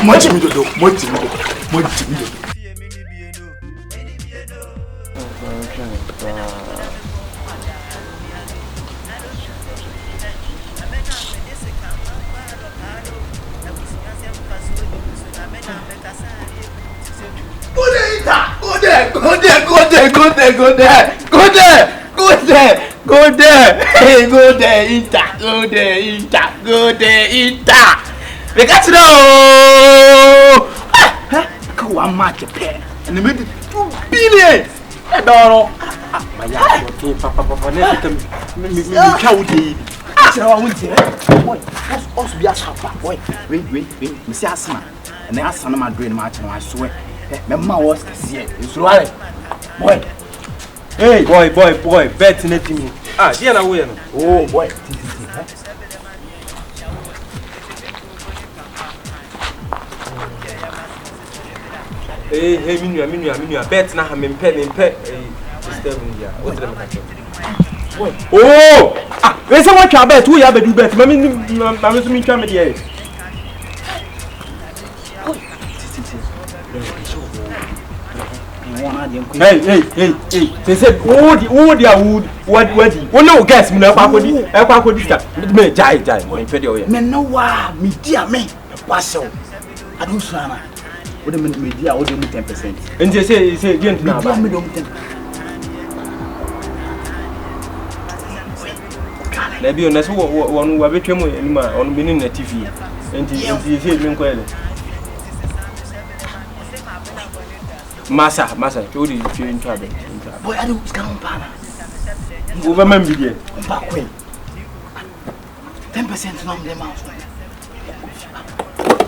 Much me do, much me. Go there, eat. We got to know. Go on, match a pair, and the minute 2 billion. I don't know. My papa, me county. So I went here. Boy, that's also be a shopper. Boy, wait, Miss Asma, and I asked my dream match, and I swear, my mouth was to see it. It's right. Boy. Hey, boy, bet in it to me. Ah, yeah, I will. Oh, boy. Hey, Minya, bet now, I'm in pet, oh, there's so much I bet. Who have to do bet? Mammy, I'm trying to get. Hey, they said, oh, dear wood, what, no, guess me, I could discuss. Me, die, my pedio. Men, no, me, dear me, parcel. I don't swim. What do you mean, dear, what do you mean 10%? And they say, again, now, me don't 10%. Maybe on us one will be on winning the TV, and he said, Minquel. Massa, told you if you're in trouble. Boy, I don't come banner. Overman be there. Back way. 10% from the mouse.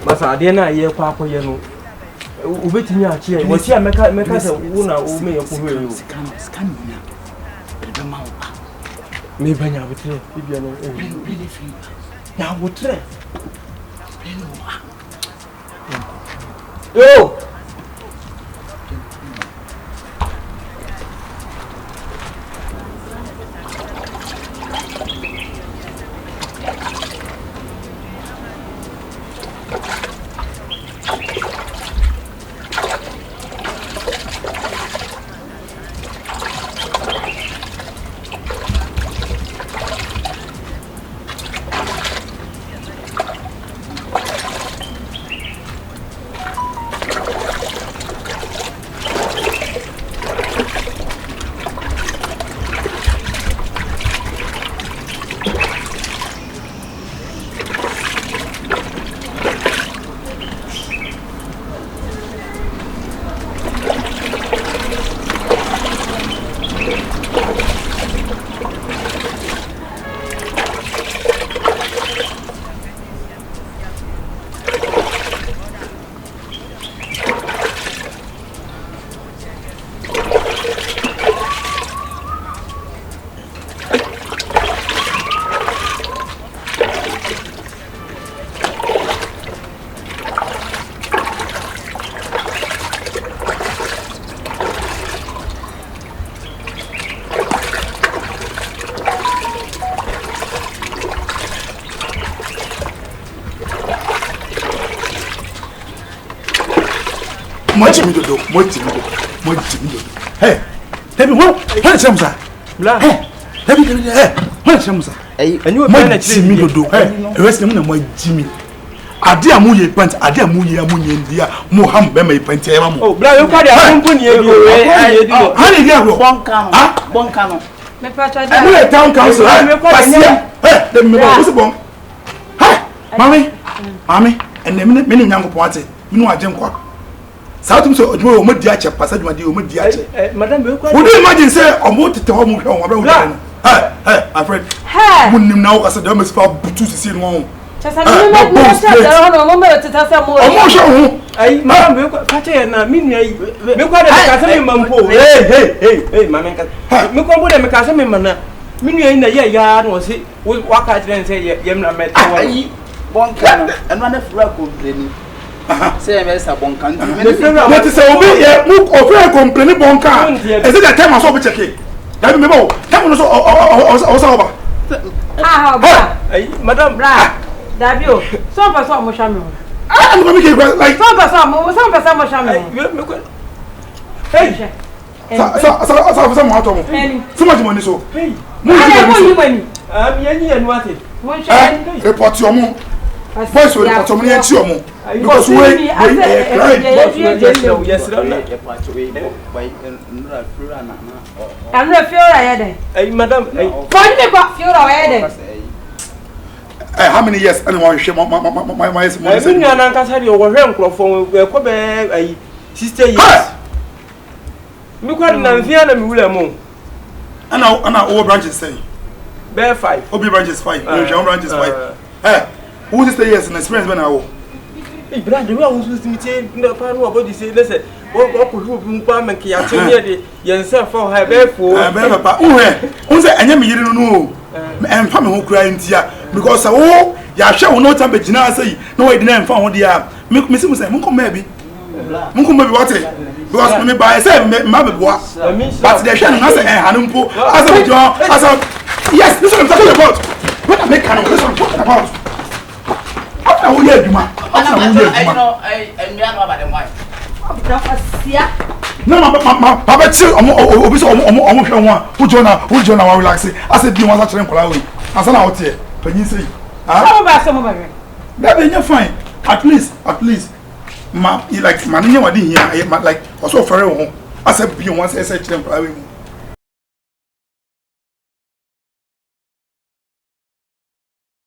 Massa, I didn't hear Papa Yano. Waiting your chair. Was here, make us a woman who may approve you. Scan the mouth. Maybe I would tell if you are really free. Now, would try. Oh! Much me do. Hey, let me what some sir? Hey, let me what some sir? Hey, and you are me do. Hey, rest them my Jimmy. Ade amuye pant, ade amuye ndia, mo ham be me pant e ma mo. Oh, bra you carry am pon ye bi o. How dey go? Bonka no. Me pacha dey. I town council. Pasia. Hey, let me go. What's bon? Hey, Mami, and the minute many young party. You know ajenkwa. South so o mo di ache pasa dwade o mo di ache. Madam be kwa. Would you imagine say o mo tete ho mo hwe o bra wo. Hey, my friend. Hey. Munnim na wo kasa dem se fa butu sisi no ho. Chasa me me na cha da no mo me tete sa mo. O mo hwe ho. Ai madam be kwa pache na mi nua yi. Me kwa de ka se me mampo. Hey, mama nka. Me kwa bo de me ka se me mana. Mi nua yi na ye ya no se waka tire se ye na me tawo. Ai bonka no. Eno na fura complain. Say me say bonka nti me say obi ye mu ofre complain bonka is it the time so be check it that me bo time no so o so oba oba ai madam bra dabio so pa so mo hwa me I'm going to make like some person more shame. Hey. So much money so. Hey. Money. And what it? Report your mom. Voice will report your money and your mom. Because we I'm not feel right. Hey, madam. How many years? Anyone share my sister years. Me quite an Viana Mulamo. And now all branches say. Bear 5. Obi branches 5. Your branches 5. Eh, who is the years and experience when I will? Hey, Brad, you are supposed to meet the part of what you say. Listen, what could you come and kill yourself for her? Therefore, who's and you don't know. And family who crying here because oh, ya shall not have a general say, no, I didn't found the app. Miss Munko maybe. Munko maybe what it because me by say, Mamma, but the Shannon has a Hanumpo as a job as a yes, this is what I'm talking about. What I make kind of this I'm talking about. I will hear you, man. I know, I know about the wife. No, Papa, who join our relaxing. I said, you want to train Kolawi. I said, out here. When you say, that you're fine. At least, ma, you like managing what in here, like, also for I said, you want to say, train Kolawi.